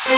Ça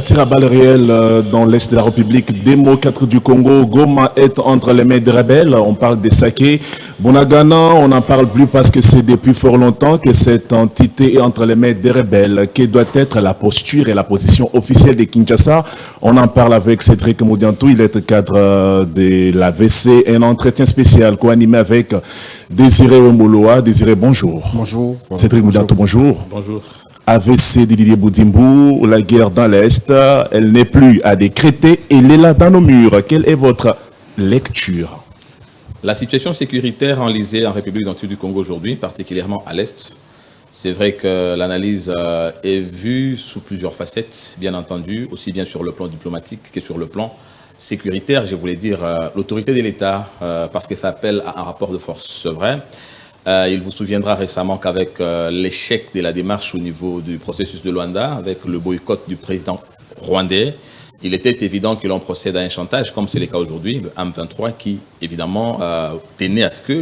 tire à balles réelles dans l'est de la République démocratique du Congo. Goma est entre les mains des rebelles. On parle des Saké. Bunagana, on n'en parle plus parce que c'est depuis fort longtemps que cette entité est entre les mains des rebelles. Quelle doit être la posture et la position officielle de Kinshasa? On en parle avec Cédric Moudiantou. Il est cadre de l'AVC. Un entretien spécial co-animé avec Désiré Wemboloa. Désiré, bonjour. Bonjour. Cédric Moudiantou, bonjour. Bonjour. AVC de Didier Boudimbou, la guerre dans l'Est, elle n'est plus à décréter, elle est là dans nos murs. Quelle est votre lecture? La situation sécuritaire enlisée en République démocratique du Congo aujourd'hui, particulièrement à l'Est, c'est vrai que l'analyse est vue sous plusieurs facettes, bien entendu, aussi bien sur le plan diplomatique que sur le plan sécuritaire. Je voulais dire l'autorité de l'État, parce que ça appelle à un rapport de force, c'est vrai. Il vous souviendra récemment qu'avec l'échec de la démarche au niveau du processus de Luanda, avec le boycott du président rwandais, il était évident que l'on procède à un chantage, comme c'est le cas aujourd'hui, le M23, qui évidemment tenait à ce que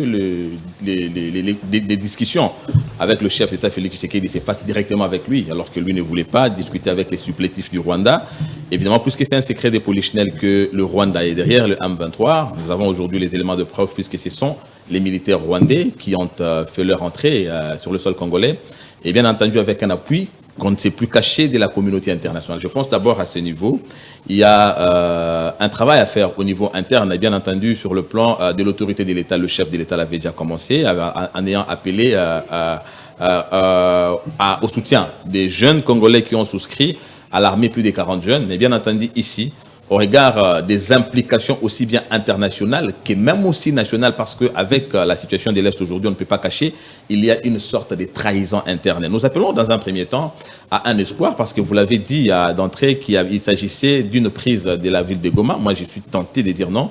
les discussions avec le chef d'État Félix Tshisekedi se fassent directement avec lui, alors que lui ne voulait pas discuter avec les supplétifs du Rwanda. Évidemment, puisque c'est un secret des polichinelles que le Rwanda est derrière le M23, nous avons aujourd'hui les éléments de preuve, puisque ce sont les militaires rwandais qui ont fait leur entrée sur le sol congolais, et bien entendu avec un appui qu'on ne s'est plus caché de la communauté internationale. Je pense d'abord à ce niveau, il y a un travail à faire au niveau interne, et bien entendu sur le plan de l'autorité de l'État. Le chef de l'État l'avait déjà commencé en ayant appelé au soutien des jeunes Congolais qui ont souscrit à l'armée, plus de 40 jeunes, mais bien entendu ici, au regard des implications aussi bien internationales que même aussi nationales, parce qu'avec la situation de l'Est aujourd'hui, on ne peut pas cacher, il y a une sorte de trahison interne. Nous appelons dans un premier temps à un espoir, parce que vous l'avez dit d'entrée qu'il s'agissait d'une prise de la ville de Goma. Moi, je suis tenté de dire non.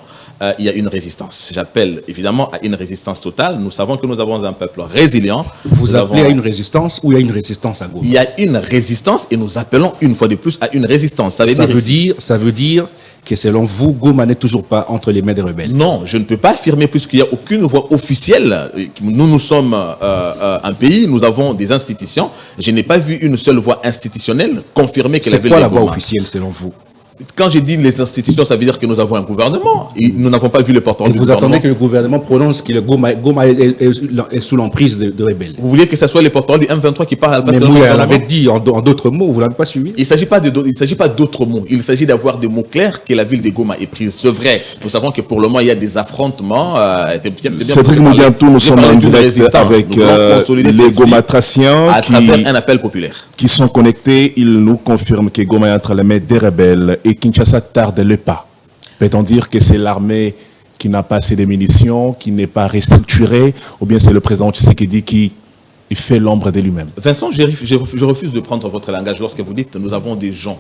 Il y a une résistance. J'appelle évidemment à une résistance totale. Nous savons que nous avons un peuple résilient. Vous appelez à une résistance ou il y a une résistance à Goma? Il y a une résistance et nous appelons une fois de plus à une résistance. Ça veut dire que selon vous, Goma n'est toujours pas entre les mains des rebelles? Non, je ne peux pas affirmer puisqu'il n'y a aucune voix officielle. Nous sommes un pays, nous avons des institutions. Je n'ai pas vu une seule voix institutionnelle confirmer que la ville de Goma... C'est quoi la voix officielle selon vous? Quand je dis les institutions, ça veut dire que nous avons un gouvernement. Et nous n'avons pas vu le porte-parole du gouvernement. Vous attendez que le gouvernement prononce que le Goma est sous l'emprise de rebelles? Vous vouliez que ce soit les porte-parole du M23 qui parlent à la place de gouvernement? Mais vous l'avez dit en d'autres mots, vous ne l'avez pas suivi? Il ne s'agit pas d'autres mots. Il s'agit d'avoir des mots clairs que la ville de Goma est prise. C'est vrai. Nous savons que pour le moment, il y a des affrontements. Cédric Moudiantou, nous sommes en direct avec les Gomatraciens à travers un appel populaire. Qui sont connectés. Ils nous confirment que Goma est entre les mains des rebelles. Et Kinshasa tarde le pas. Peut-on dire que c'est l'armée qui n'a pas assez de munitions, qui n'est pas restructurée, ou bien c'est le président Tshisekedi qui fait l'ombre de lui-même? Vincent, je refuse de prendre votre langage lorsque vous dites nous avons des gens.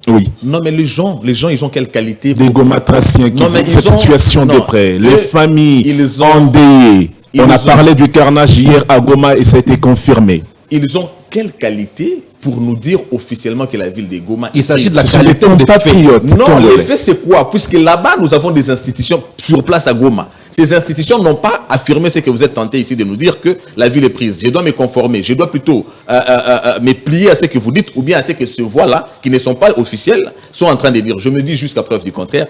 Oui. Non, mais les gens, ils ont quelle qualité? Des Gomatraciens qui vivent cette situation de près. Les familles endeuillées. On a parlé du carnage hier à Goma et ça a été confirmé. Ils ont quelle qualité pour nous dire officiellement que la ville de Goma... Il s'agit de la qualité des patriotes. Non, les faits c'est quoi? Puisque là-bas, nous avons des institutions sur place à Goma. Ces institutions n'ont pas affirmé ce que vous êtes tenté ici de nous dire, que la ville est prise. Je dois me conformer, je dois plutôt me plier à ce que vous dites ou bien à ce que ces voix-là, qui ne sont pas officielles, sont en train de dire. Je me dis jusqu'à preuve du contraire,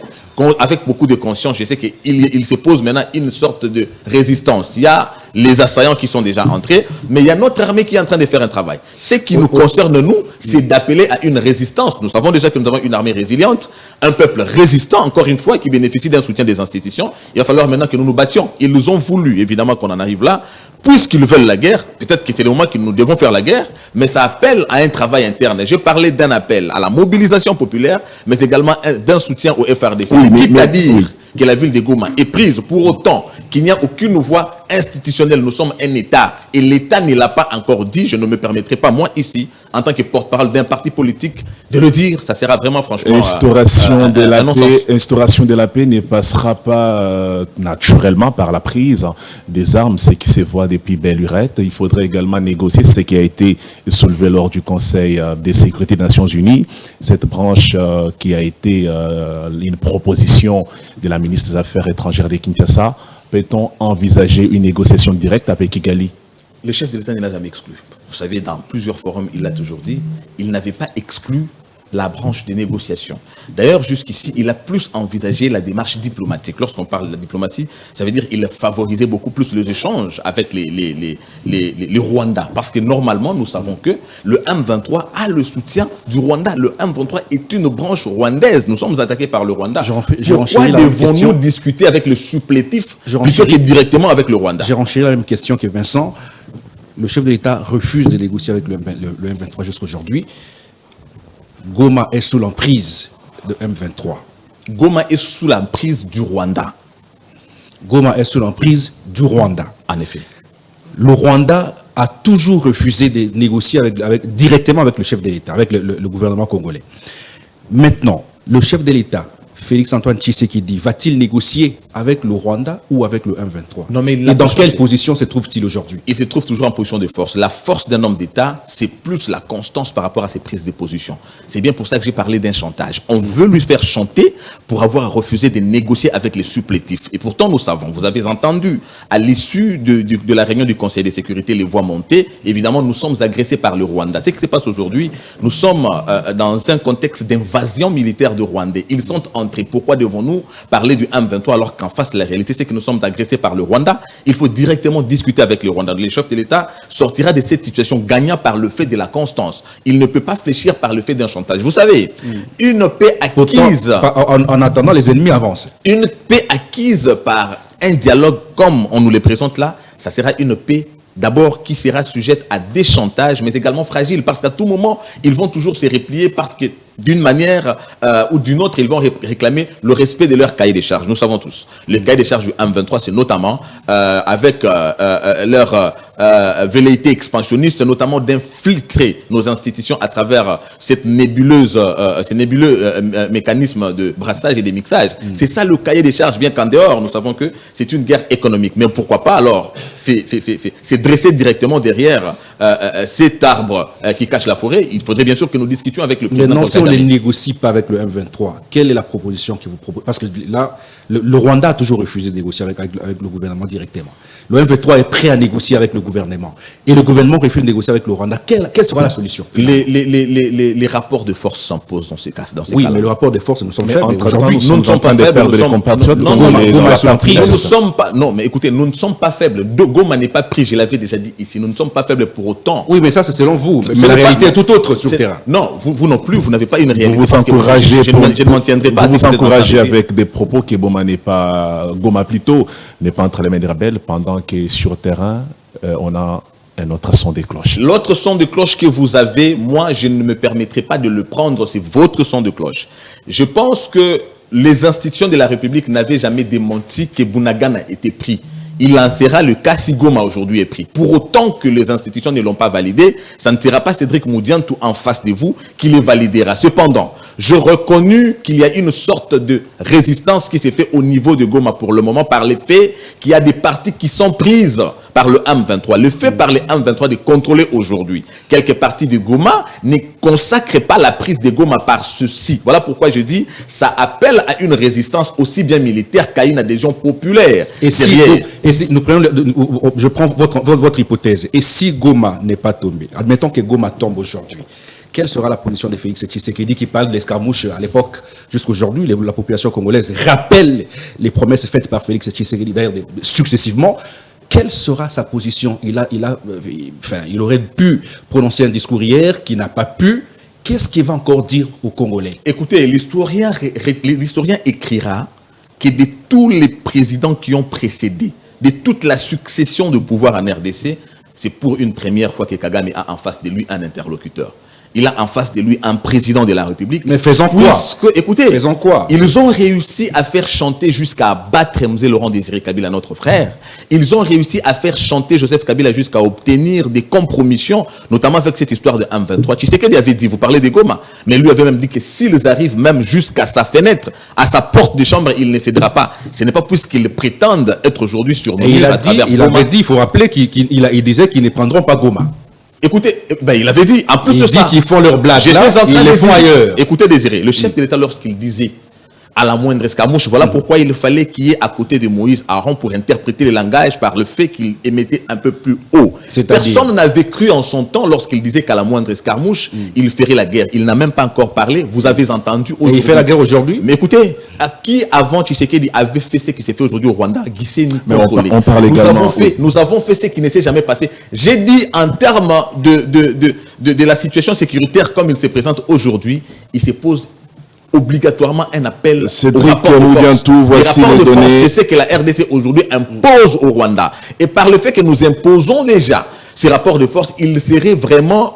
avec beaucoup de conscience, je sais qu'il se pose maintenant une sorte de résistance. Il y a les assaillants qui sont déjà entrés, mais il y a notre armée qui est en train de faire un travail. Ce qui nous concerne, nous, c'est d'appeler à une résistance. Nous savons déjà que nous avons une armée résiliente, un peuple résistant, encore une fois, qui bénéficie d'un soutien des institutions. Il va falloir maintenant que nous nous battions. Ils nous ont voulu, évidemment, qu'on en arrive là. Puisqu'ils veulent la guerre, peut-être que c'est le moment que nous devons faire la guerre, mais ça appelle à un travail interne. Je parlais d'un appel à la mobilisation populaire, mais également d'un soutien au FRDC. C'est-à-dire que la ville de Goma est prise pour autant qu'il n'y a aucune voie institutionnelle. Nous sommes un État et l'État ne l'a pas encore dit. Je ne me permettrai pas, moi, ici, en tant que porte-parole d'un parti politique, de le dire. Ça sera vraiment, franchement, Instauration de la paix ne passera pas naturellement par la prise des armes, ce qui se voit depuis belle lurette. Il faudrait également négocier ce qui a été soulevé lors du Conseil de sécurité des Nations Unies. Cette branche qui a été une proposition de la ministre des Affaires étrangères de Kinshasa. Peut-on envisager une négociation directe avec Kigali? Le chef de l'État ne l'a jamais exclu. Vous savez, dans plusieurs forums, il l'a toujours dit, il n'avait pas exclu la branche des négociations. D'ailleurs, jusqu'ici, il a plus envisagé la démarche diplomatique. Lorsqu'on parle de la diplomatie, ça veut dire qu'il favorisait beaucoup plus les échanges avec les Rwandais. Parce que normalement, nous savons que le M23 a le soutien du Rwanda. Le M23 est une branche rwandaise. Nous sommes attaqués par le Rwanda. Pourquoi devons-nous discuter avec le supplétif plutôt que directement avec le Rwanda? J'ai renchéri la même question que Vincent. Le chef de l'État refuse de négocier avec le M23 jusqu'à aujourd'hui. Goma est sous l'emprise de M23. Goma est sous l'emprise du Rwanda. Goma est sous l'emprise du Rwanda. En effet. Le Rwanda a toujours refusé de négocier directement avec le chef de l'État, avec le gouvernement congolais. Maintenant, le chef de l'État, Félix-Antoine Tshisekedi, va-t-il négocier avec le Rwanda ou avec le M23? Non, mais et dans quelle position se trouve-t-il aujourd'hui? Il se trouve toujours en position de force. La force d'un homme d'État, c'est plus la constance par rapport à ses prises de position. C'est bien pour ça que j'ai parlé d'un chantage. On veut lui faire chanter pour avoir refusé de négocier avec les supplétifs. Et pourtant, nous savons, vous avez entendu, à l'issue de la réunion du Conseil de sécurité, les voix montées, évidemment, nous sommes agressés par le Rwanda. Ce qui se passe aujourd'hui, nous sommes dans un contexte d'invasion militaire de Rwandais. Ils sont entrés. Pourquoi devons-nous parler du M23 alors qu'en face, la réalité, c'est que nous sommes agressés par le Rwanda? Il faut directement discuter avec le Rwanda. Le chef de l'État sortira de cette situation gagnant par le fait de la constance. Il ne peut pas fléchir par le fait d'un chantage. Vous savez, une paix acquise... En attendant, les ennemis avancent. Une paix acquise par un dialogue comme on nous le présente là, ça sera une paix d'abord qui sera sujette à des chantages, mais également fragile, parce qu'à tout moment, ils vont toujours se replier parce que d'une manière ou d'une autre, ils vont réclamer le respect de leur cahier des charges. Nous savons tous. Le cahier des charges du M23, c'est notamment avec leur velléité expansionniste, notamment d'infiltrer nos institutions à travers ce nébuleux mécanisme de brassage et de mixage. C'est ça le cahier des charges, bien qu'en dehors, nous savons que c'est une guerre économique. Mais pourquoi pas alors c'est dresser directement derrière cet arbre qui cache la forêt? Il faudrait bien sûr que nous discutions avec le président. Maintenant, si on ne négocie pas avec le M23, quelle est la proposition que vous proposez? Parce que là, le Rwanda a toujours refusé de négocier avec le gouvernement directement. Le M23 est prêt à négocier avec le gouvernement. Et le gouvernement refuse de négocier avec le Rwanda. Quelle sera la solution? Les rapports de force s'imposent dans ces cas. Oui, mais le rapport de force, nous sommes faibles. Aujourd'hui, nous ne sommes pas faibles. Non, mais écoutez, nous ne sommes pas faibles. Goma n'est pas pris, je l'avais déjà dit ici. Nous ne sommes pas faibles pour autant. Oui, mais ça, c'est selon vous. Mais la réalité est tout autre sur le terrain. Non, vous non plus, vous n'avez pas une réalité. Vous vous encouragez, je ne m'en tiendrai pas. Vous vous encouragez avec des propos que Goma n'est pas entre les mains des rebelles, pendant que sur terrain, on a un autre son de cloche. L'autre son de cloche que vous avez, moi, je ne me permettrai pas de le prendre, c'est votre son de cloche. Je pense que les institutions de la République n'avaient jamais démenti que Bunagana était pris. Il en sera le cas si Goma aujourd'hui est pris. Pour autant que les institutions ne l'ont pas validé, ça ne sera pas Cédric Moudiantou en face de vous qui les validera. Cependant, je reconnus qu'il y a une sorte de résistance qui s'est faite au niveau de Goma pour le moment par le fait qu'il y a des parties qui sont prises par le M23. Le fait par le M23 de contrôler aujourd'hui quelques parties de Goma ne consacre pas la prise de Goma par ceci. Voilà pourquoi je dis ça appelle à une résistance aussi bien militaire qu'à une adhésion populaire. Et si nous prenons, je prends votre hypothèse. Et si Goma n'est pas tombé, admettons que Goma tombe aujourd'hui, quelle sera la position de Félix Tshisekedi qui parle de l'escarmouche à l'époque? Jusqu'aujourd'hui, la population congolaise rappelle les promesses faites par Félix Tshisekedi, d'ailleurs successivement. Quelle sera sa position? Il aurait pu prononcer un discours hier qui n'a pas pu. Qu'est-ce qu'il va encore dire aux Congolais? Écoutez, l'historien écrira que de tous les présidents qui ont précédé, de toute la succession de pouvoir en RDC, c'est pour une première fois que Kagame a en face de lui un interlocuteur. il a en face de lui un président de la République. Mais faisons quoi? Écoutez, faisons quoi? Ils ont réussi à faire chanter jusqu'à battre Mzee Laurent Désiré Kabila, notre frère. Ils ont réussi à faire chanter Joseph Kabila jusqu'à obtenir des compromissions, notamment avec cette histoire de M23. Tshisekedi avait dit, vous parlez de Goma, mais lui avait même dit que s'ils arrivent même jusqu'à sa fenêtre, à sa porte de chambre, il ne cédera pas. Ce n'est pas puisqu'ils prétendent être aujourd'hui surnommés il à travers il Goma. avait dit, il faut rappeler qu'il disait qu'ils ne prendront pas Goma. Écoutez, il avait dit, en plus Il de dit ça, qu'ils font leur blague j'étais là, en train ils de les font dire- ailleurs. Écoutez, Désiré, le chef de l'État, lorsqu'il disait à la moindre escarmouche, voilà pourquoi il fallait qu'il y ait à côté de Moïse Aaron pour interpréter le langage par le fait qu'il émettait un peu plus haut. C'est-à-dire Personne n'avait cru en son temps lorsqu'il disait qu'à la moindre escarmouche, il ferait la guerre. Il n'a même pas encore parlé. Vous avez entendu Et aujourd'hui. il fait la guerre aujourd'hui? Mais écoutez, à qui avant Tshisekedi avait fait ce qui s'est fait aujourd'hui au Rwanda, Gisenyi Mais contrôlé. on parle également- Nous avons fait ce qui ne s'est jamais passé. J'ai dit en termes de la situation sécuritaire comme il se présente aujourd'hui, il se pose obligatoirement un appel Cédric au rapport de force. Moudiantou, voici Le rapport les de force, données. c'est ce que la RDC aujourd'hui impose au Rwanda. Et par le fait que nous imposons déjà ces rapports de force, il serait vraiment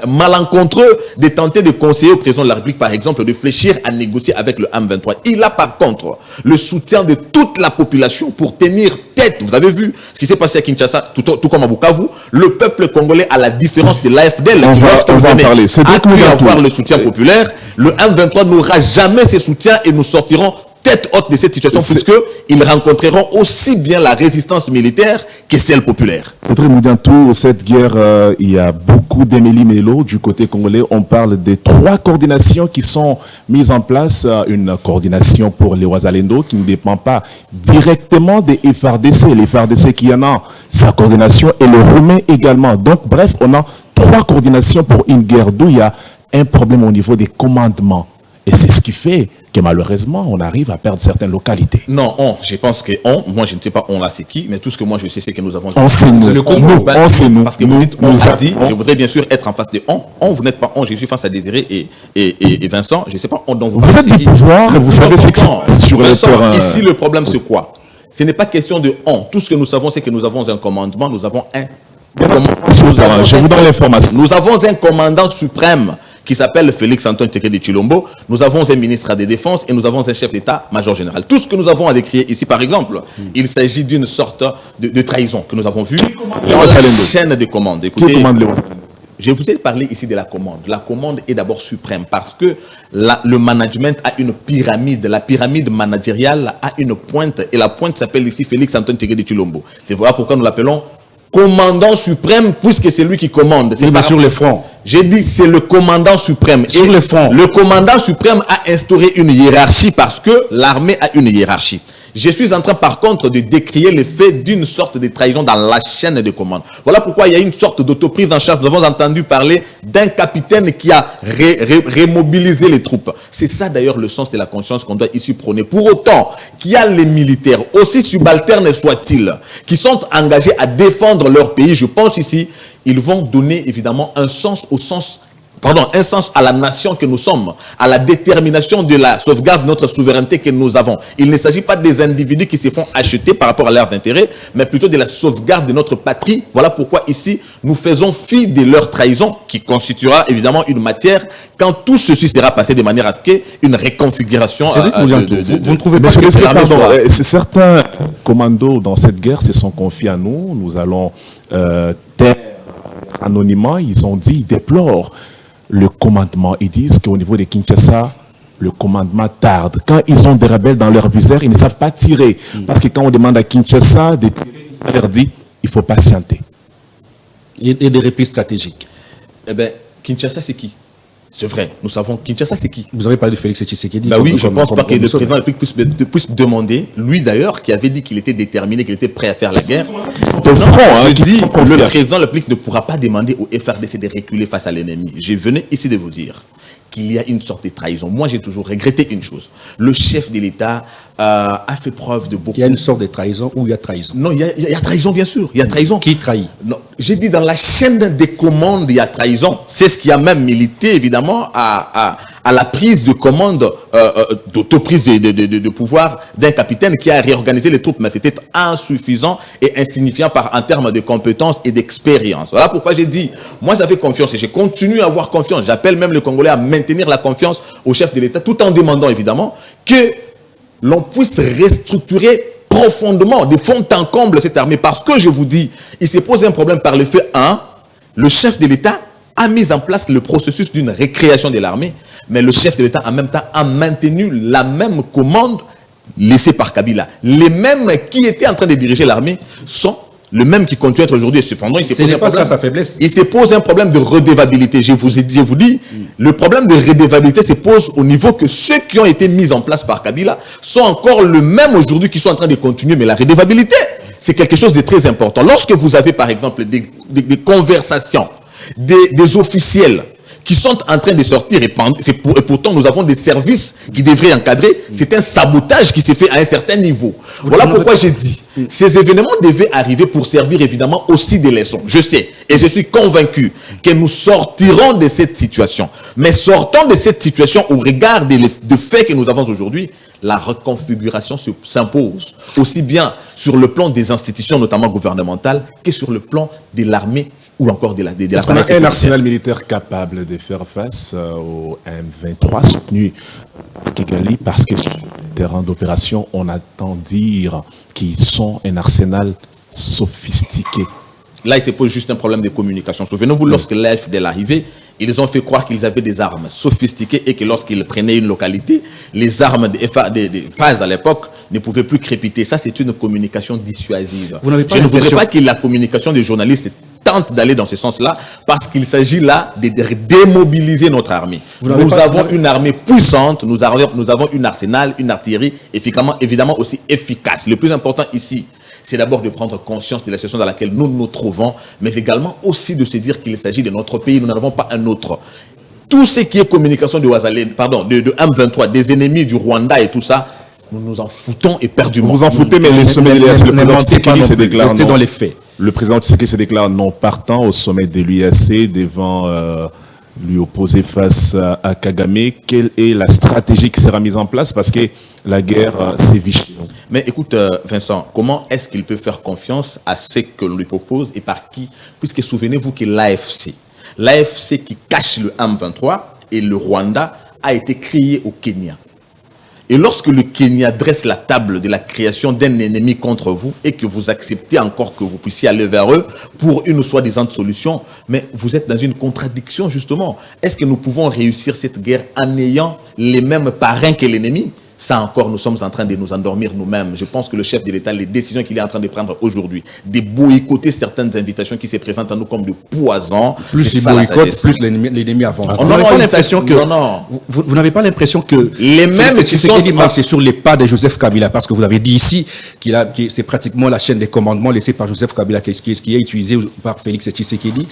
malencontreux de tenter de conseiller au président de la République, par exemple, de fléchir à négocier avec le M23. Il a par contre le soutien de toute la population pour tenir tête. Vous avez vu ce qui s'est passé à Kinshasa, tout comme à Bukavu. Le peuple congolais, à la différence de l'AFDL, On qui, va- lorsqu'il on va en venait, parler. C'est a donc pu Moudiantou. avoir le soutien populaire, le M23 n'aura jamais ce soutien et nous sortirons tête haute de cette situation puisqu'ils rencontreront aussi bien la résistance militaire que celle populaire. Cédric Moudiantou, cette guerre, il y a beaucoup d'éméli-mélo du côté congolais. On parle des 3 coordinations qui sont mises en place. Une coordination pour les Ouazalendo qui ne dépend pas directement des FRDC. Les FRDC qui en ont sa coordination et le Roumain également. Donc, bref, on a 3 coordinations pour une guerre d'où il y a un problème au niveau des commandements. Et c'est ce qui fait que malheureusement, on arrive à perdre certaines localités. Non, je pense que moi je ne sais pas on là c'est qui, mais tout ce que moi je sais c'est que nous avons... On sait nous, le Congo, nous, on sait nous. parce que vous dites on nous a a- dit, je voudrais bien sûr être en face de vous n'êtes pas je suis face à Désiré et Vincent, je ne sais pas dont vous Vous parlez, êtes c'est du qui. pouvoir et vous savez ce qui se Non, passe sur le Vincent, terrain. ici le problème c'est quoi? Ce n'est pas question de tout ce que nous savons c'est que nous avons un commandement, nous avons Je vous donne l'information. Nous avons un commandant suprême qui s'appelle Félix Antoine Tshisekedi Tshilombo. Nous avons un ministre de la Défense et nous avons un chef d'État-major général. Tout ce que nous avons à décrire ici, par exemple, il s'agit d'une sorte de trahison que nous avons vue dans la chaîne de commande. Qui Écoutez, commande les Ouazalendo? je vous ai parlé ici de la commande. La commande est d'abord suprême parce que le management a une pyramide. La pyramide managériale a une pointe et la pointe s'appelle ici Félix Antoine Tshisekedi Tshilombo. C'est voilà pourquoi nous l'appelons commandant suprême puisque c'est lui qui commande. C'est Oui, mais pas sur les fronts. J'ai dit c'est le commandant suprême. Sur Et le front. le commandant suprême a instauré une hiérarchie parce que l'armée a une hiérarchie. Je suis en train par contre de décrier le fait d'une sorte de trahison dans la chaîne de commande. Voilà pourquoi il y a une sorte d'autoprise en charge. Nous avons entendu parler d'un capitaine qui a remobilisé les troupes. C'est ça d'ailleurs le sens de la conscience qu'on doit ici prôner. Pour autant qu'il y a les militaires, aussi subalternes soient-ils, qui sont engagés à défendre leur pays, je pense ici, ils vont donner évidemment un sens à la nation que nous sommes, à la détermination de la sauvegarde de notre souveraineté que nous avons. Il ne s'agit pas des individus qui se font acheter par rapport à leurs intérêts, mais plutôt de la sauvegarde de notre patrie. Voilà pourquoi ici, nous faisons fi de leur trahison, qui constituera évidemment une matière quand tout ceci sera passé de manière à ce qu'il y ait une réconfiguration. Cédric Moudiantou, vous ne trouvez Mais pas est-ce que, l'armée pardon, soit- c'est certains commandos dans cette guerre se sont confiés à nous. Nous allons taire anonymement. Ils ont dit, ils déplorent le commandement. Ils disent qu'au niveau de Kinshasa, le commandement tarde. Quand ils ont des rebelles dans leur viseur, ils ne savent pas tirer. Parce que quand on demande à Kinshasa de tirer, on leur dit, il faut patienter. et des replis stratégiques? Eh bien, Kinshasa, c'est qui? C'est vrai, nous savons Kinshasa, c'est qui? Vous avez parlé de Félix Tshisekedi. Bah oui, je ne pense pas que le comme- président de la République puisse demander, lui d'ailleurs, qui avait dit qu'il était déterminé, qu'il était prêt à faire la guerre. Au front, hein, Je qui dis, sont confiés. le président de la République ne pourra pas demander au FRDC de reculer face à l'ennemi. Je venais ici de vous dire qu'il y a une sorte de trahison. Moi, j'ai toujours regretté une chose. Le chef de l'État a fait preuve de beaucoup... Il y a une sorte de trahison ou il y a trahison? Non, il y a trahison, bien sûr. Il y a trahison. Qui trahit? Non, j'ai dit dans la chaîne des commandes, il y a trahison. C'est ce qui a même milité, évidemment, à la prise de commande, d'autoprise de pouvoir d'un capitaine qui a réorganisé les troupes. Mais c'était insuffisant et insignifiant en termes de compétences et d'expérience. Voilà pourquoi j'ai dit, moi j'avais confiance et je continue à avoir confiance. J'appelle même le Congolais à maintenir la confiance au chef de l'État, tout en demandant évidemment que l'on puisse restructurer profondément, de fond en comble cette armée. Parce que je vous dis, il se pose un problème par le fait, le chef de l'État a mis en place le processus d'une récréation de l'armée, mais le chef de l'État en même temps a maintenu la même commande laissée par Kabila. Les mêmes qui étaient en train de diriger l'armée sont le même qui continue à être aujourd'hui. Cependant, il se pose un problème. Sa faiblesse. Il se pose un problème de redevabilité. Je vous dis, le problème de redevabilité se pose au niveau que ceux qui ont été mis en place par Kabila sont encore le même aujourd'hui qui sont en train de continuer. Mais la redevabilité, c'est quelque chose de très important. Lorsque vous avez, par exemple, des conversations, des officiels qui sont en train de sortir, et pourtant nous avons des services qui devraient encadrer, c'est un sabotage qui s'est fait à un certain niveau. Voilà pourquoi j'ai dit, ces événements devaient arriver pour servir évidemment aussi des leçons. Je sais, et je suis convaincu que nous sortirons de cette situation. Mais sortant de cette situation au regard des faits que nous avons aujourd'hui, la reconfiguration s'impose, aussi bien sur le plan des institutions, notamment gouvernementales, que sur le plan de l'armée ou encore de la Est-ce qu'on a un arsenal militaire capable de faire face au M23 soutenu à Kigali, parce que sur le terrain d'opération, on attend dire qu'ils sont un arsenal sophistiqué? Là, il se pose juste un problème de communication. Souvenez-vous, lorsque l'AFD est arrivé, ils ont fait croire qu'ils avaient des armes sophistiquées et que lorsqu'ils prenaient une localité, les armes des phases à l'époque ne pouvaient plus crépiter. Ça, c'est une communication dissuasive. Je ne voudrais pas que la communication des journalistes tente d'aller dans ce sens-là, parce qu'il s'agit là de démobiliser notre armée. Nous avons une armée puissante, nous avons une arsenal, une artillerie, évidemment aussi efficace. Le plus important ici, c'est d'abord de prendre conscience de la situation dans laquelle nous nous trouvons, mais également aussi de se dire qu'il s'agit de notre pays, nous n'en avons pas un autre. Tout ce qui est communication de M23, des ennemis du Rwanda et tout ça, nous nous en foutons éperdument. Vous en foutez, mais le sommet de l'UAC, le président Tshisekedi se déclare non. Dans les faits. Le président Tshisekedi se déclare non partant au sommet de l'UAC devant lui opposer face à Kagame. Quelle est la stratégie qui sera mise en place? Parce que la guerre sévit chez nous. Mais écoute, Vincent, comment est-ce qu'il peut faire confiance à ce que l'on lui propose et par qui? Puisque souvenez-vous que l'AFC qui cache le M23 et le Rwanda a été créé au Kenya. Et lorsque le Kenya dresse la table de la création d'un ennemi contre vous et que vous acceptez encore que vous puissiez aller vers eux pour une soi-disant solution, mais vous êtes dans une contradiction justement. Est-ce que nous pouvons réussir cette guerre en ayant les mêmes parrains que l'ennemi? Ça encore, nous sommes en train de nous endormir nous-mêmes. Je pense que le chef de l'État, les décisions qu'il est en train de prendre aujourd'hui, de boycotter certaines invitations qui se présentent à nous comme de poison. Plus il boycotte, plus l'ennemi avance. Vous n'avez pas l'impression que les mêmes qui sont marchent sur les pas de Joseph Kabila, parce que vous avez dit ici que c'est pratiquement la chaîne des commandements laissée par Joseph Kabila qui est utilisée par Félix Tshisekedi.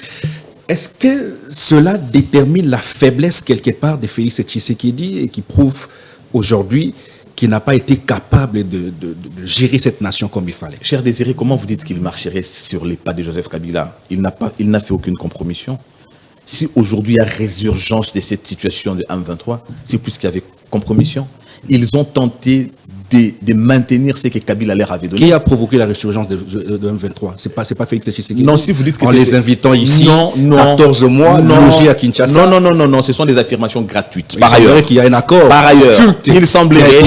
Est-ce que cela détermine la faiblesse quelque part de Félix Tshisekedi et qui prouve aujourd'hui qu'il n'a pas été capable de gérer cette nation comme il fallait? Cher Désiré, comment vous dites qu'il marcherait sur les pas de Joseph Kabila? Il n'a fait aucune compromission. Si aujourd'hui il y a résurgence de cette situation de M23, c'est plus qu'il y avait compromission. Ils ont tenté de maintenir ce que Kabila leur avait donné. Qui a provoqué la résurgence de M23? C'est pas Félix Tshisekedi. Non, si vous dites que en les invitant ici, 14 mois, logés à Kinshasa. Non, ce sont des affirmations gratuites. Par ailleurs, qu'il y a un accord. Par ailleurs, il semblerait,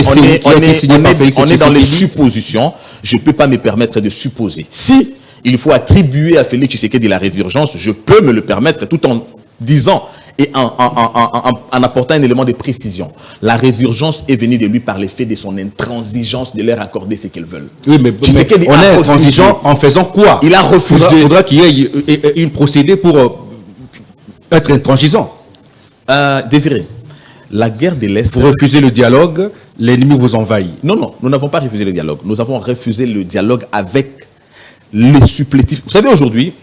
on est dans les suppositions. Je ne peux pas me permettre de supposer. Si il faut attribuer à Félix Tshisekedi la résurgence, je peux me le permettre tout en disant et en apportant un élément de précision. La résurgence est venue de lui par l'effet de son intransigeance de leur accorder ce qu'ils veulent. Oui, mais on est intransigeant en faisant quoi? Il a refusé. Il faudra qu'il y ait une procédé pour être intransigeant. Désiré, la guerre de l'Est... Vous refusez le dialogue, l'ennemi vous envahit. Non, nous n'avons pas refusé le dialogue. Nous avons refusé le dialogue avec les supplétifs. Vous savez, aujourd'hui,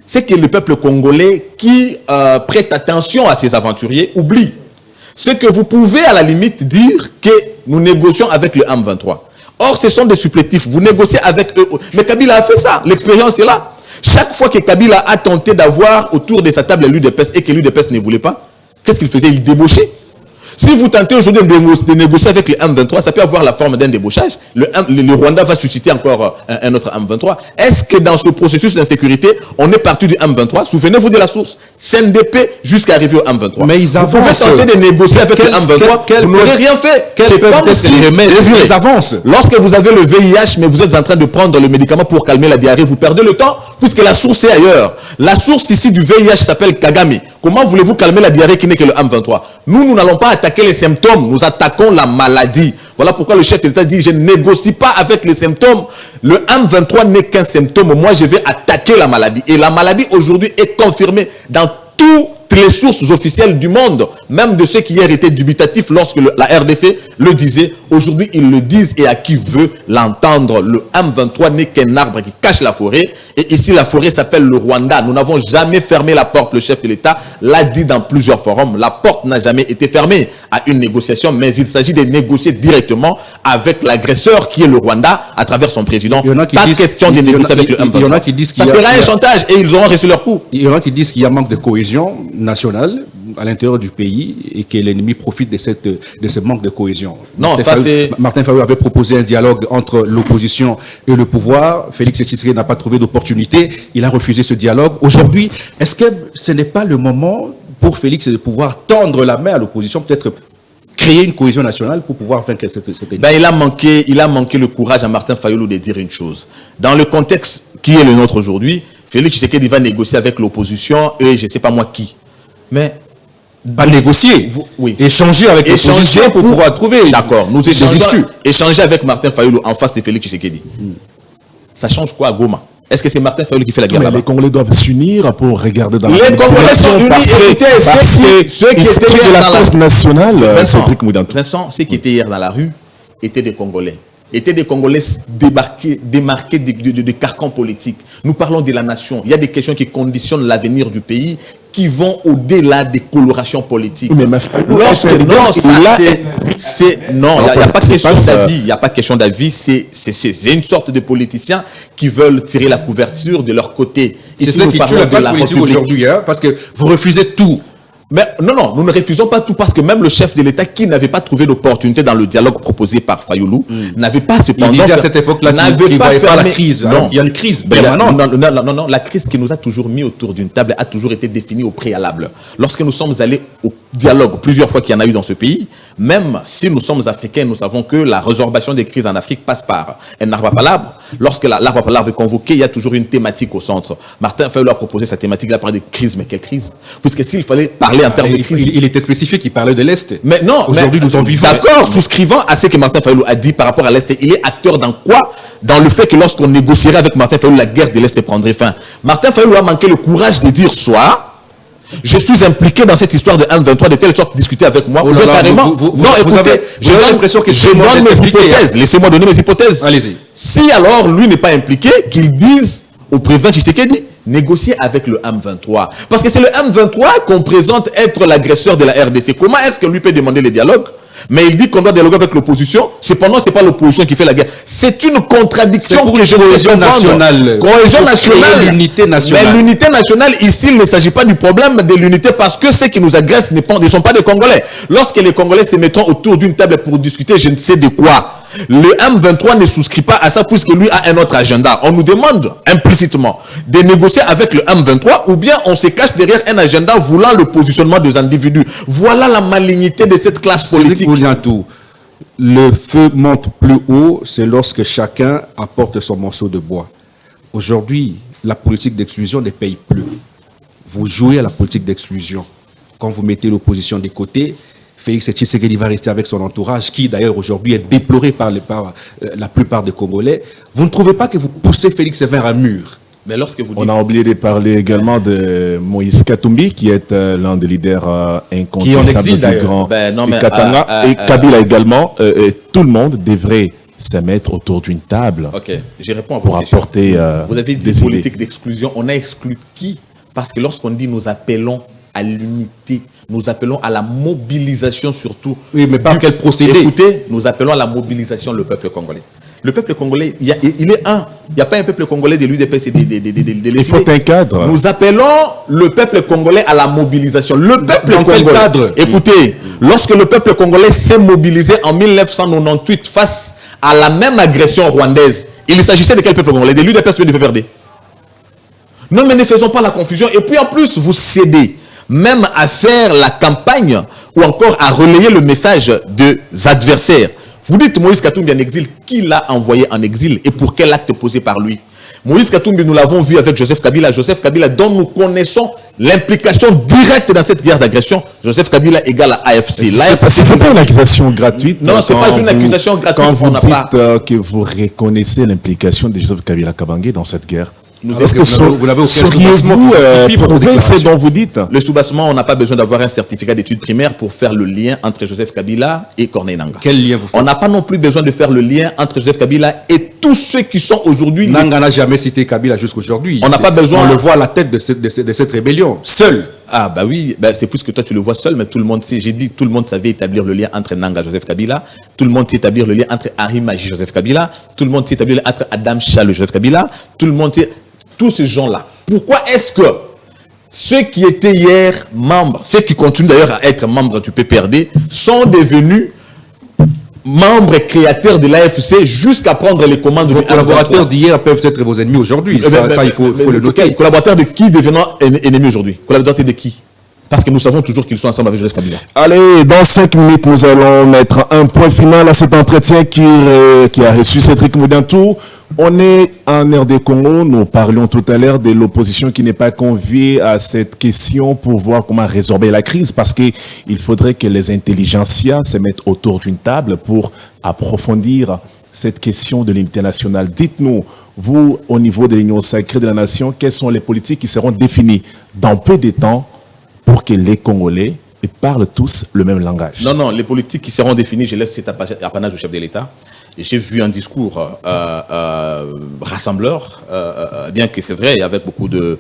c'est que le peuple congolais qui prête attention à ces aventuriers oublie c'est que vous pouvez à la limite dire que nous négocions avec le M23. Or, ce sont des supplétifs. Vous négociez avec eux. Mais Kabila a fait ça. L'expérience est là. Chaque fois que Kabila a tenté d'avoir autour de sa table l'UDPS et que l'UDPS ne voulait pas, qu'est-ce qu'il faisait? Il débauchait. Si vous tentez aujourd'hui de négocier avec le M23, ça peut avoir la forme d'un débauchage. Le Rwanda va susciter encore un autre M23. Est-ce que dans ce processus d'insécurité, on est parti du M23? Souvenez-vous de la source. CNDP jusqu'à arriver au M23. Mais ils avancent. Vous pouvez tenter de négocier avec le M23, vous n'aurez rien fait. C'est comme si ils avancent. Lorsque vous avez le VIH, mais vous êtes en train de prendre le médicament pour calmer la diarrhée, vous perdez le temps, puisque la source est ailleurs. La source ici du VIH s'appelle Kagame. Comment voulez-vous calmer la diarrhée qui n'est que le M23? Nous n'allons pas attaquer les symptômes, nous attaquons la maladie. Voilà pourquoi le chef de l'État dit, je ne négocie pas avec les symptômes. Le M23 n'est qu'un symptôme. Moi, je vais attaquer la maladie. Et la maladie, aujourd'hui, est confirmée dans toutes les sources officielles du monde, même de ceux qui hier étaient dubitatifs lorsque la RDC le disait. Aujourd'hui, ils le disent et à qui veut l'entendre. Le M23 n'est qu'un arbre qui cache la forêt. Et ici, la forêt s'appelle le Rwanda. Nous n'avons jamais fermé la porte. Le chef de l'État l'a dit dans plusieurs forums. La porte n'a jamais été fermée à une négociation, mais il s'agit de négocier directement avec l'agresseur qui est le Rwanda à travers son président. Pas question de négocier avec le M23. Il y en a qui disent ça sera un chantage et ils auront reçu leur coup. Il y en a qui disent qu'il y a manque de cohésion nationale à l'intérieur du pays et que l'ennemi profite de ce manque de cohésion. Non, Martin Fayulu avait proposé un dialogue entre l'opposition et le pouvoir. Félix Tshisekedi n'a pas trouvé d'opportunité. Il a refusé ce dialogue. Aujourd'hui, est-ce que ce n'est pas le moment pour Félix de pouvoir tendre la main à l'opposition, peut-être créer une cohésion nationale pour pouvoir vaincre cette il a manqué le courage à Martin Fayulu de dire une chose. Dans le contexte qui est le nôtre aujourd'hui, Félix Tshisekedi va négocier avec l'opposition et je ne sais pas moi qui. Mais pas négocier, oui. Échanger avec l'opposition pour pouvoir trouver. D'accord, nous échanger avec Martin Fayulu en face de Félix Tshisekedi. Ça change quoi à Goma? Est-ce que c'est Martin Fayulu qui fait la guerre là-bas? Les Congolais doivent s'unir pour regarder dans les Congolais sont unis. Parce que ceux qui étaient hier dans la cause nationale, Vincent, ceux qui étaient hier dans la rue étaient des Congolais. Étaient des Congolais démarqués de carcans politiques. Nous parlons de la nation. Il y a des questions qui conditionnent l'avenir du pays, qui vont au-delà des colorations politiques. Mais non, il n'y a pas question d'avis. Il n'y a pas question d'avis. C'est une sorte de politiciens qui veulent tirer la couverture de leur côté. C'est ça qui tue la classe politique aujourd'hui, hein, parce que vous refusez tout. Mais non, nous ne refusons pas tout parce que même le chef de l'État qui n'avait pas trouvé d'opportunité dans le dialogue proposé par Fayulu n'avait pas cependant... Il dit à cette époque-là qu'il ne voyait pas la crise. Non. Il y a une crise. Non, la crise qui nous a toujours mis autour d'une table a toujours été définie au préalable. Lorsque nous sommes allés au dialogue, plusieurs fois qu'il y en a eu dans ce pays, même si nous sommes africains, nous savons que la résorbation des crises en Afrique passe par un arbre à palabre. Lorsque l'arbre à palabre est convoqué, il y a toujours une thématique au centre. Martin Fayulu a proposé sa thématique, il a parlé de crise, mais quelle crise? Puisque s'il fallait parler en termes de crise... Il était spécifique, il parlait de l'Est. Mais non, aujourd'hui nous en vivons. D'accord, souscrivant à ce que Martin Fayulu a dit par rapport à l'Est, il est acteur dans quoi? Dans le fait que lorsqu'on négocierait avec Martin Fayulu, la guerre de l'Est prendrait fin. Martin Fayulu a manqué le courage de dire soit... Je suis impliqué dans cette histoire de M23 de telle sorte discuter avec moi. Carrément. Écoutez, j'ai l'impression que je donne mes hypothèses. Laissez-moi donner mes hypothèses. Allez-y. Si alors lui n'est pas impliqué, qu'il dise au président Tshisekedi, négocier avec le M23. Parce que c'est le M23 qu'on présente être l'agresseur de la RDC. Comment est-ce que lui peut demander le dialogue? Mais il dit qu'on doit dialoguer avec l'opposition. Cependant, ce n'est pas l'opposition qui fait la guerre. C'est une contradiction que je ne sais pas. Cohésion nationale. L'unité nationale. Mais l'unité nationale, ici, il ne s'agit pas du problème de l'unité parce que ceux qui nous agressent ne sont pas des Congolais. Lorsque les Congolais se mettront autour d'une table pour discuter, je ne sais de quoi, le M23 ne souscrit pas à ça puisque lui a un autre agenda. On nous demande implicitement de négocier avec le M23 ou bien on se cache derrière un agenda voulant le positionnement des individus. Voilà la malignité de cette classe politique. Le feu monte plus haut, c'est lorsque chacun apporte son morceau de bois. Aujourd'hui, la politique d'exclusion ne paye plus. Vous jouez à la politique d'exclusion. Quand vous mettez l'opposition de côté, Félix Tshisekedi va rester avec son entourage, qui d'ailleurs aujourd'hui est déploré par la plupart des Congolais. Vous ne trouvez pas que vous poussez Félix vers un mur? Mais lorsque vous dites... On a oublié de parler également de Moïse Katumbi, qui est l'un des leaders incontestables du grand Katanga, et Kabila également. Et tout le monde devrait se mettre autour d'une table. Ok, je réponds à pour apporter vous avez dit politique d'exclusion. On a exclu qui? Parce que lorsqu'on dit nous appelons à l'unité, nous appelons à la mobilisation surtout. Oui, mais par quel procédé? Écoutez, nous appelons à la mobilisation le peuple congolais. Le peuple congolais, il est un. Il n'y a pas un peuple congolais de l'UDPS et des Il faut un cadre. Nous appelons le peuple congolais à la mobilisation. Le peuple Dans quel congolais. cadre? Écoutez, lorsque le peuple congolais s'est mobilisé en 1998 face à la même agression rwandaise, il s'agissait de quel peuple congolais? De l'UDPS ou du PPRD? Non, mais ne faisons pas la confusion. Et puis en plus, vous cédez même à faire la campagne ou encore à relayer le message des adversaires. Vous dites Moïse Katumbi en exil, qui l'a envoyé en exil et pour quel acte posé par lui? Moïse Katumbi, nous l'avons vu avec Joseph Kabila. Joseph Kabila, dont nous connaissons l'implication directe dans cette guerre d'agression. Joseph Kabila égale à AFC. C'est pas une accusation gratuite. Non, c'est pas une accusation gratuite. Quand vous dites que vous reconnaissez l'implication de Joseph Kabila Kabange dans cette guerre, est-ce que vous n'avez aucun soubassement qui justifie votre déclaration? C'est dont vous dites. Le soubassement, on n'a pas besoin d'avoir un certificat d'études primaires pour faire le lien entre Joseph Kabila et Corneille Nangaa. Quel lien vous faites? On n'a pas non plus besoin de faire le lien entre Joseph Kabila et tous ceux qui sont aujourd'hui... Nangaa n'a jamais cité Kabila jusqu'aujourd'hui. On n'a pas besoin... On le voit à la tête de cette rébellion, seul. Ah bah oui, bah c'est plus que toi tu le vois seul, mais tout le monde sait, j'ai dit tout le monde savait établir le lien entre Nangaa et Joseph Kabila, tout le monde sait établir le lien entre Henri Magie et Joseph Kabila, tout le monde sait établir le lien entre Adam Chal et Joseph Kabila, tout le monde sait... Tous ces gens-là. Pourquoi est-ce que ceux qui étaient hier membres, ceux qui continuent d'ailleurs à être membres du PPRD, sont devenus membres et créateurs de l'AFC jusqu'à prendre les commandes de vos collaborateurs d'hier peuvent être vos ennemis aujourd'hui. Ça, il faut le noter. Collaborateurs de qui devenant ennemis aujourd'hui? Collaborateurs de qui? Parce que nous savons toujours qu'ils sont ensemble avec Joseph Kabila. Allez, dans 5 minutes, nous allons mettre un point final à cet entretien qui a reçu Cédric Moudantou. On est en RD Congo. Nous parlions tout à l'heure de l'opposition qui n'est pas conviée à cette question pour voir comment résorber la crise. Parce qu'il faudrait que les intelligentsias se mettent autour d'une table pour approfondir cette question de l'unité nationale. Dites-nous, vous, au niveau de l'Union sacrée de la nation, quelles sont les politiques qui seront définies dans peu de temps pour que les Congolais parlent tous le même langage? Non, les politiques qui seront définies, je laisse cet apanage au chef de l'État. J'ai vu un discours rassembleur, bien que c'est vrai, avec beaucoup de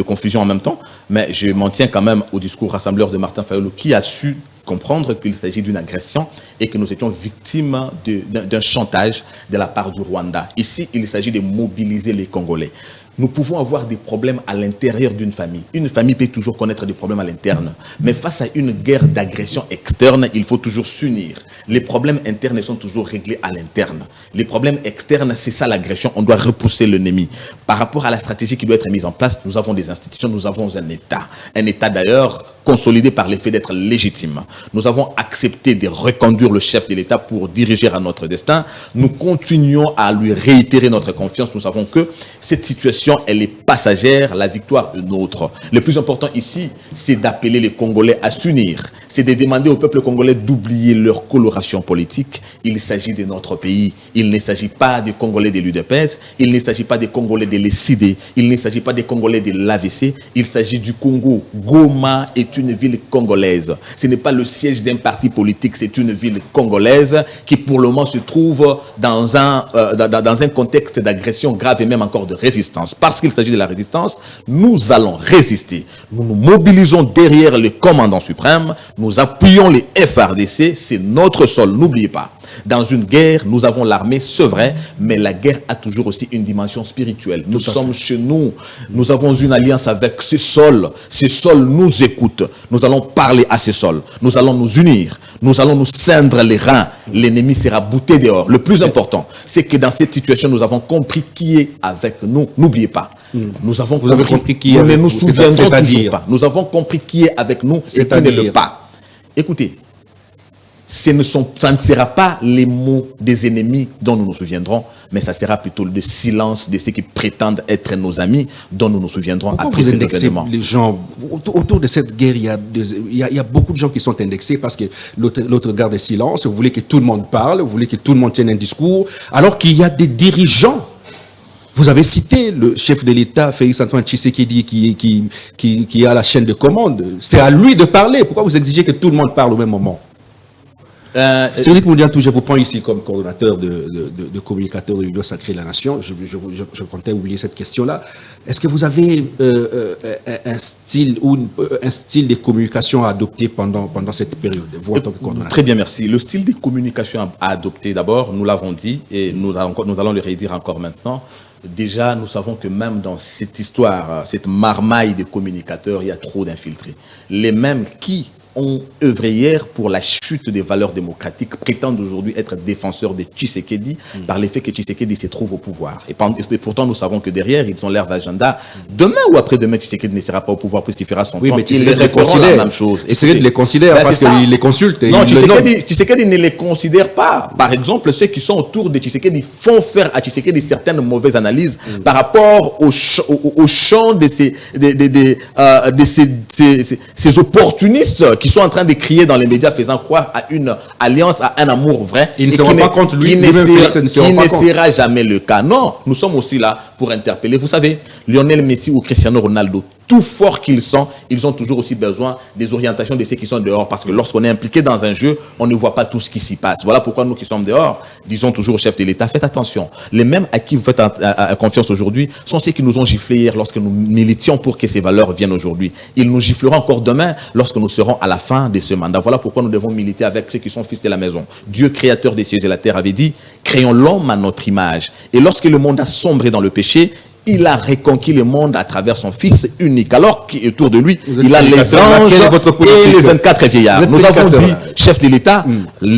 confusion en même temps, mais je m'en tiens quand même au discours rassembleur de Martin Fayulu, qui a su comprendre qu'il s'agit d'une agression et que nous étions victimes d'un chantage de la part du Rwanda. Ici, il s'agit de mobiliser les Congolais. Nous pouvons avoir des problèmes à l'intérieur d'une famille. Une famille peut toujours connaître des problèmes à l'interne. Mais face à une guerre d'agression externe, il faut toujours s'unir. Les problèmes internes sont toujours réglés à l'interne. Les problèmes externes, c'est ça l'agression. On doit repousser l'ennemi. Par rapport à la stratégie qui doit être mise en place, nous avons des institutions, nous avons un État. Un État d'ailleurs consolidé par l'effet d'être légitime. Nous avons accepté de reconduire le chef de l'État pour diriger à notre destin. Nous continuons à lui réitérer notre confiance. Nous savons que cette situation, elle est passagère, la victoire est nôtre. Le plus important ici, c'est d'appeler les Congolais à s'unir. C'est de demander au peuple congolais d'oublier leur coloration politique. Il s'agit de notre pays. Il ne s'agit pas des Congolais de l'UDPS. Il ne s'agit pas des Congolais de l'ECD. Il ne s'agit pas des Congolais de l'AVC. Il s'agit du Congo. Goma est une ville congolaise. Ce n'est pas le siège d'un parti politique, c'est une ville congolaise qui pour le moment se trouve dans un contexte d'agression grave et même encore de résistance. Parce qu'il s'agit de la résistance, nous allons résister. Nous nous mobilisons derrière le commandant suprême. Nous appuyons les FRDC, c'est notre sol, n'oubliez pas. Dans une guerre, nous avons l'armée, c'est vrai, mais la guerre a toujours aussi une dimension spirituelle. Nous sommes chez nous, nous avons une alliance avec ces sols nous écoutent. Nous allons parler à ces sols, nous allons nous unir, nous allons nous scindre les reins. L'ennemi sera bouté dehors. Le plus important, c'est que dans cette situation, nous avons compris qui est avec nous. N'oubliez pas. Nous avons compris qui est avec nous. Nous ne nous souviendrons toujours pas. Nous avons compris qui est avec nous et qui n'est le pas. Écoutez, ça ne sera pas les mots des ennemis dont nous nous souviendrons, mais ça sera plutôt le silence de ceux qui prétendent être nos amis dont nous nous souviendrons après cet événement. Les gens, autour de cette guerre, il y a beaucoup de gens qui sont indexés parce que l'autre garde le silence. Vous voulez que tout le monde parle, vous voulez que tout le monde tienne un discours, alors qu'il y a des dirigeants. Vous avez cité le chef de l'État, Félix Antoine Tshisekedi, qui a la chaîne de commande. C'est à lui de parler. Pourquoi vous exigez que tout le monde parle au même moment? Cédric Moundiantou, je vous prends ici comme coordonnateur de communicateurs de l'Union Sacrée de la Nation. Je comptais oublier cette question-là. Est-ce que vous avez un style de communication à adopter pendant cette période, vous en tant que coordonnateur? Très bien, merci. Le style de communication à adopter, d'abord, nous l'avons dit et nous allons le redire encore maintenant. Déjà, nous savons que même dans cette histoire, cette marmaille de communicateurs, il y a trop d'infiltrés. Les mêmes qui ont œuvré hier pour la chute des valeurs démocratiques prétendent aujourd'hui être défenseurs de Tshisekedi par l'effet que Tshisekedi se trouve au pouvoir. Et pourtant, nous savons que derrière, ils ont l'air d'agenda. Demain ou après-demain, Tshisekedi ne sera pas au pouvoir puisqu'il fera son temps. Mais ils les referont la même chose. Tshisekedi les considère parce qu'il les consulte. Non, Tshisekedi ne les considère pas. Par exemple, ceux qui sont autour de Tshisekedi font faire à Tshisekedi certaines mauvaises analyses par rapport au champ de ces opportunistes qui sont en train de crier dans les médias faisant croire à une alliance, à un amour vrai. Il ne se rend pas compte, lui, qui ne sera jamais le cas. Non, nous sommes aussi là pour interpeller. Vous savez, Lionel Messi ou Cristiano Ronaldo, tout fort qu'ils sont, ils ont toujours aussi besoin des orientations de ceux qui sont dehors. Parce que lorsqu'on est impliqué dans un jeu, on ne voit pas tout ce qui s'y passe. Voilà pourquoi nous qui sommes dehors, disons toujours au chef de l'État, faites attention. Les mêmes à qui vous faites confiance aujourd'hui sont ceux qui nous ont giflé hier lorsque nous militions pour que ces valeurs viennent aujourd'hui. Ils nous gifleront encore demain lorsque nous serons à la fin de ce mandat. Voilà pourquoi nous devons militer avec ceux qui sont fils de la maison. Dieu, créateur des cieux et de la terre, avait dit, créons l'homme à notre image. Et lorsque le monde a sombré dans le péché, il a reconquis le monde à travers son Fils unique. Alors qu'autour de lui, il a les anges et les 24 vieillards. Nous avons dit, chef de l'État,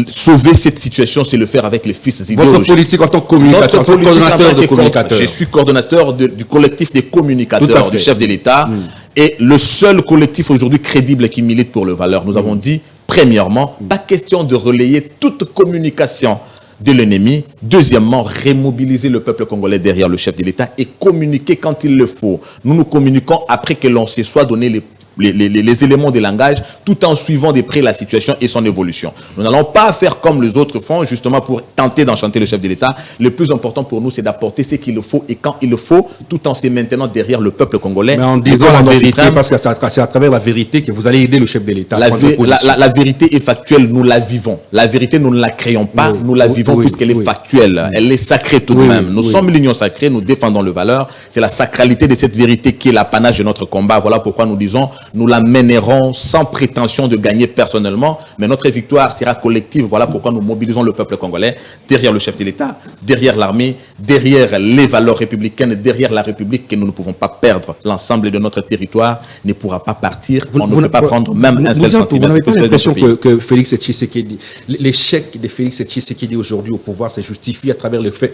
sauver cette situation, c'est le faire avec les fils idéologiques. Votre politique en tant que communicateur, en tant que coordonnateur de communicateurs. Je suis coordonnateur du collectif des communicateurs du chef de l'État. Et le seul collectif aujourd'hui crédible qui milite pour le valeur. Nous avons dit, premièrement, pas question de relayer toute communication de l'ennemi. Deuxièmement, remobiliser le peuple congolais derrière le chef de l'État et communiquer quand il le faut. Nous communiquons après que l'on se soit donné les éléments de langage tout en suivant de près la situation et son évolution. Nous n'allons pas faire comme les autres font justement pour tenter d'enchanter le chef de l'État. Le plus important pour nous, c'est d'apporter ce qu'il faut et quand il le faut, tout en se maintenant derrière le peuple congolais. Mais en disant la vérité, parce que c'est à travers la vérité que vous allez aider le chef de l'État. La vérité est factuelle, nous la vivons. La vérité, nous ne la créons pas, nous la vivons puisqu'elle est factuelle. Elle est sacrée tout de même. Nous sommes l'union sacrée, nous défendons le valeur. C'est la sacralité de cette vérité qui est l'apanage de notre combat. Voilà pourquoi nous disons, nous la mènerons sans prétention de gagner personnellement, mais notre victoire sera collective. Voilà pourquoi nous mobilisons le peuple congolais derrière le chef de l'État, derrière l'armée, derrière les valeurs républicaines, derrière la République que nous ne pouvons pas perdre. L'ensemble de notre territoire ne pourra pas partir. On ne peut pas prendre même un seul centimètre. Vous n'avez pas l'impression que Félix Tshisekedi, l'échec de Félix Tshisekedi aujourd'hui au pouvoir se justifie à travers le fait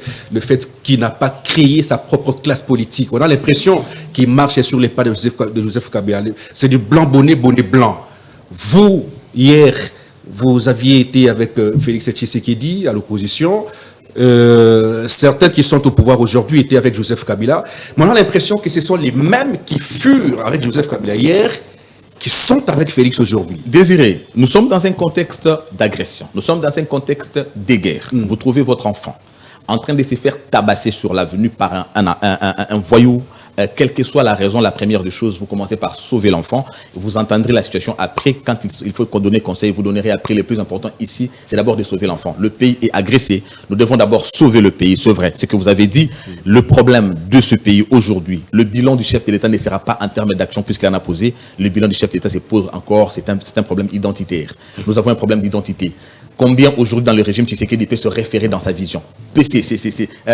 qu'il n'a pas créé sa propre classe politique. On a l'impression qu'il marche sur les pas de Joseph Kabila. C'est du blanc bonnet blanc. Vous, hier, vous aviez été avec Félix Tshisekedi à l'opposition. Certains qui sont au pouvoir aujourd'hui étaient avec Joseph Kabila. Mais on a l'impression que ce sont les mêmes qui furent avec Joseph Kabila hier qui sont avec Félix aujourd'hui. Désiré, nous sommes dans un contexte d'agression. Nous sommes dans un contexte de guerre. Vous trouvez votre enfant en train de se faire tabasser sur l'avenue par un voyou. Quelle que soit la raison, la première des choses, vous commencez par sauver l'enfant. Vous entendrez la situation après, quand il faut donner conseil, vous donnerez après. Le plus important ici, c'est d'abord de sauver l'enfant. Le pays est agressé. Nous devons d'abord sauver le pays, c'est vrai. C'est ce que vous avez dit. Le problème de ce pays aujourd'hui, le bilan du chef de l'État ne sera pas en termes d'action puisqu'il en a posé. Le bilan du chef de l'État se pose encore, c'est un problème identitaire. Nous avons un problème d'identité. Combien aujourd'hui dans le régime Tshisekedi peut se référer dans sa vision?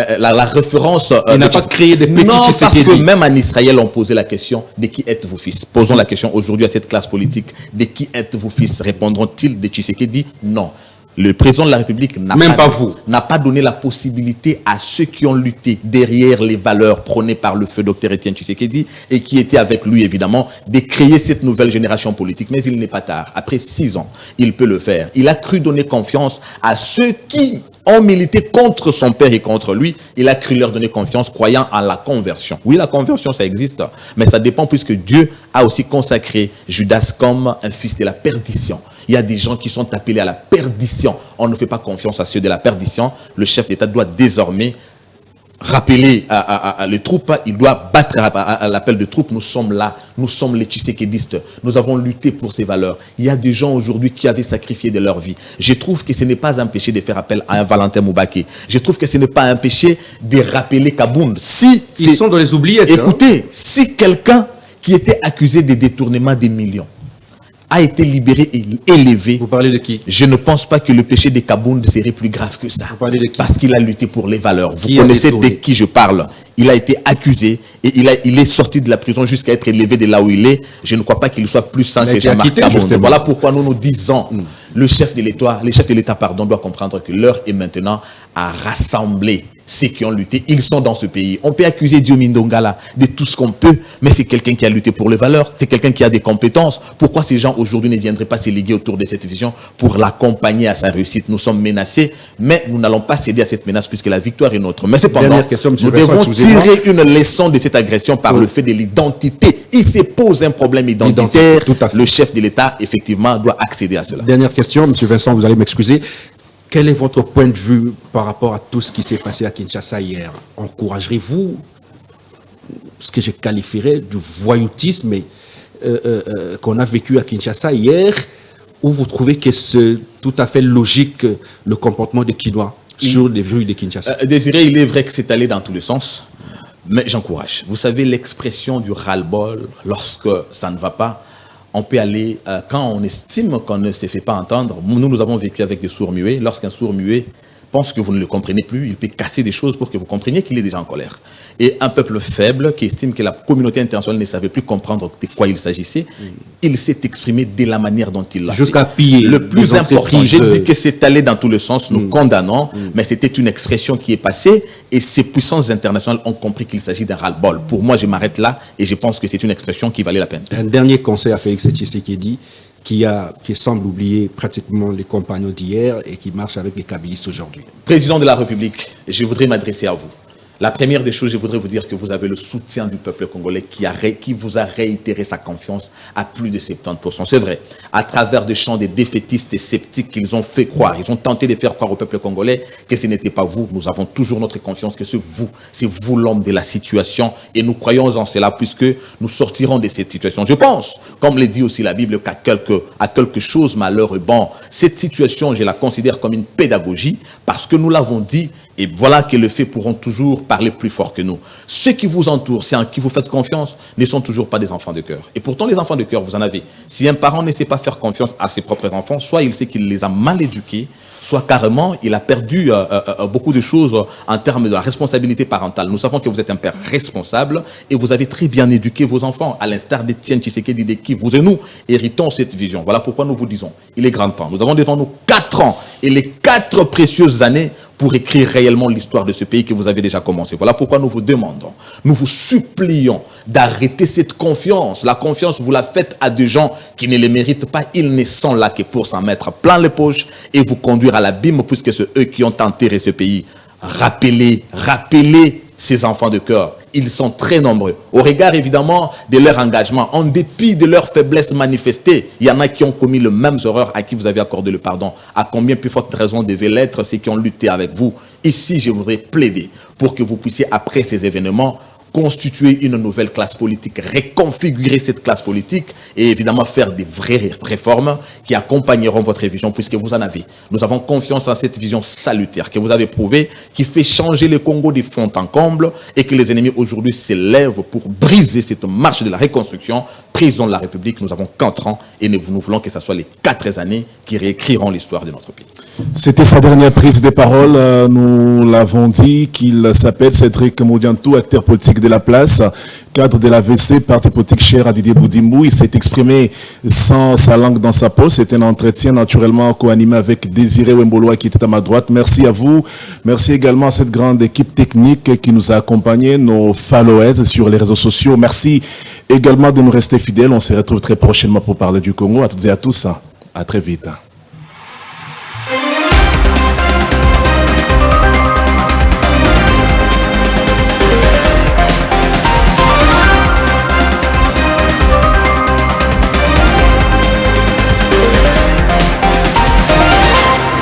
La référence... Il n'a pas créé des petits Tshisekedi. Parce que même en Israël, on posait la question de qui êtes-vous fils? Posons la question aujourd'hui à cette classe politique. De qui êtes-vous fils? Répondront-ils de Tshisekedi? Non. Le président de la République n'a pas donné la possibilité à ceux qui ont lutté derrière les valeurs prônées par le feu Dr Étienne Tshisekedi et qui étaient avec lui évidemment, de créer cette nouvelle génération politique. Mais il n'est pas tard. Après 6 ans, il peut le faire. Il a cru donner confiance à ceux qui ont milité contre son père et contre lui. Il a cru leur donner confiance, croyant en la conversion. Oui, la conversion, ça existe, mais ça dépend puisque Dieu a aussi consacré Judas comme un fils de la perdition. Il y a des gens qui sont appelés à la perdition. On ne fait pas confiance à ceux de la perdition. Le chef d'État doit désormais rappeler à les troupes, il doit battre à l'appel de troupes. Nous sommes là, nous sommes les Tshisekédistes. Nous avons lutté pour ces valeurs. Il y a des gens aujourd'hui qui avaient sacrifié de leur vie. Je trouve que ce n'est pas un péché de faire appel à un Valentin Moubake. Je trouve que ce n'est pas un péché de rappeler Kabound. Si ils sont dans les oubliettes. Écoutez, si quelqu'un qui était accusé de détournement des millions a été libéré et élevé. Vous parlez de qui? Je ne pense pas que le péché de Kabound serait plus grave que ça. Vous parlez de qui? Parce qu'il a lutté pour les valeurs. Vous connaissez de qui je parle. Il a été accusé et il est sorti de la prison jusqu'à être élevé de là où il est. Je ne crois pas qu'il soit plus saint que Jean-Marc Kabound. Voilà pourquoi nous nous disons, le chef de l'État, doit comprendre que l'heure est maintenant à rassembler ceux qui ont lutté. Ils sont dans ce pays. On peut accuser Diomi Ndongala de tout ce qu'on peut, mais c'est quelqu'un qui a lutté pour les valeurs, c'est quelqu'un qui a des compétences. Pourquoi ces gens aujourd'hui ne viendraient pas se liguer autour de cette vision pour l'accompagner à sa réussite? Nous sommes menacés, mais nous n'allons pas céder à cette menace puisque la victoire est nôtre. Mais cependant, nous devons tirer une leçon de cette agression par le fait de l'identité. Il se pose un problème identitaire. Le chef de l'État, effectivement, doit accéder à cela. Dernière question, M. Vincent, vous allez m'excuser. Quel est votre point de vue par rapport à tout ce qui s'est passé à Kinshasa hier? Encouragerez-vous ce que je qualifierais du voyoutisme qu'on a vécu à Kinshasa hier, ou vous trouvez que c'est tout à fait logique le comportement de Kinois sur les rues de Kinshasa? Désiré, il est vrai que c'est allé dans tous les sens, mais j'encourage. Vous savez, l'expression du ras-le-bol, lorsque ça ne va pas, on peut aller, quand on estime qu'on ne se fait pas entendre, nous avons vécu avec des sourds muets. Lorsqu'un sourd muet pense que vous ne le comprenez plus, il peut casser des choses pour que vous compreniez qu'il est déjà en colère. Et un peuple faible qui estime que la communauté internationale ne savait plus comprendre de quoi il s'agissait, il s'est exprimé de la manière dont il l'a fait. Jusqu'à piller. Le plus important, j'ai dit que c'est allé dans tous les sens, nous condamnons, mais c'était une expression qui est passée et ces puissances internationales ont compris qu'il s'agit d'un ras-le-bol. Pour moi, je m'arrête là et je pense que c'est une expression qui valait la peine. Un dernier conseil à Félix Tshisekedi qui semble oublier pratiquement les compagnons d'hier et qui marche avec les kabylistes aujourd'hui. Président de la République, je voudrais m'adresser à vous. La première des choses, je voudrais vous dire que vous avez le soutien du peuple congolais qui vous a réitéré sa confiance à plus de 70%. C'est vrai, à travers des chants des défaitistes et sceptiques qu'ils ont fait croire, ils ont tenté de faire croire au peuple congolais que ce n'était pas vous. Nous avons toujours notre confiance que c'est vous l'homme de la situation et nous croyons en cela puisque nous sortirons de cette situation. Je pense, comme le dit aussi la Bible, qu'à quelque chose malheur est bon. Cette situation, je la considère comme une pédagogie parce que nous l'avons dit. Et voilà que les faits pourront toujours parler plus fort que nous. Ceux qui vous entourent, ceux en qui vous faites confiance, ne sont toujours pas des enfants de cœur. Et pourtant, les enfants de cœur, vous en avez. Si un parent ne sait pas faire confiance à ses propres enfants, soit il sait qu'il les a mal éduqués, soit carrément, il a perdu beaucoup de choses en termes de la responsabilité parentale. Nous savons que vous êtes un père responsable et vous avez très bien éduqué vos enfants, à l'instar d'Étienne Tshisekedi, de qui vous et nous héritons cette vision. Voilà pourquoi nous vous disons, il est grand temps. Nous avons devant nous 4 ans et les 4 précieuses années pour écrire réellement l'histoire de ce pays que vous avez déjà commencé. Voilà pourquoi nous vous demandons, nous vous supplions d'arrêter cette confiance. La confiance, vous la faites à des gens qui ne les méritent pas. Ils ne sont là que pour s'en mettre plein les poches et vous conduire à l'abîme, puisque c'est eux qui ont enterré ce pays. Rappelez ces enfants de cœur. Ils sont très nombreux. Au regard, évidemment, de leur engagement, en dépit de leur faiblesse manifestée, il y en a qui ont commis les mêmes horreurs à qui vous avez accordé le pardon. À combien plus forte raison devaient l'être ceux qui ont lutté avec vous? Ici, je voudrais plaider pour que vous puissiez, après ces événements, constituer une nouvelle classe politique, reconfigurer cette classe politique et évidemment faire des vraies réformes qui accompagneront votre vision puisque vous en avez. Nous avons confiance en cette vision salutaire que vous avez prouvée, qui fait changer le Congo de fond en comble et que les ennemis aujourd'hui s'élèvent pour briser cette marche de la reconstruction. Président de la République, nous avons 4 ans et nous voulons que ce soit les 4 années qui réécriront l'histoire de notre pays. C'était sa dernière prise de parole. Nous l'avons dit qu'il s'appelle Cédric Modiantou, acteur politique de la place, cadre de l'AVC, parti politique cher à Didier Boudimou. Il s'est exprimé sans sa langue dans sa poche. C'était un entretien naturellement co-animé avec Désiré Wemboloa qui était à ma droite. Merci à vous. Merci également à cette grande équipe technique qui nous a accompagnés, nos followers sur les réseaux sociaux. Merci également de nous rester fidèles. On se retrouve très prochainement pour parler du Congo. À toutes et à tous, à très vite.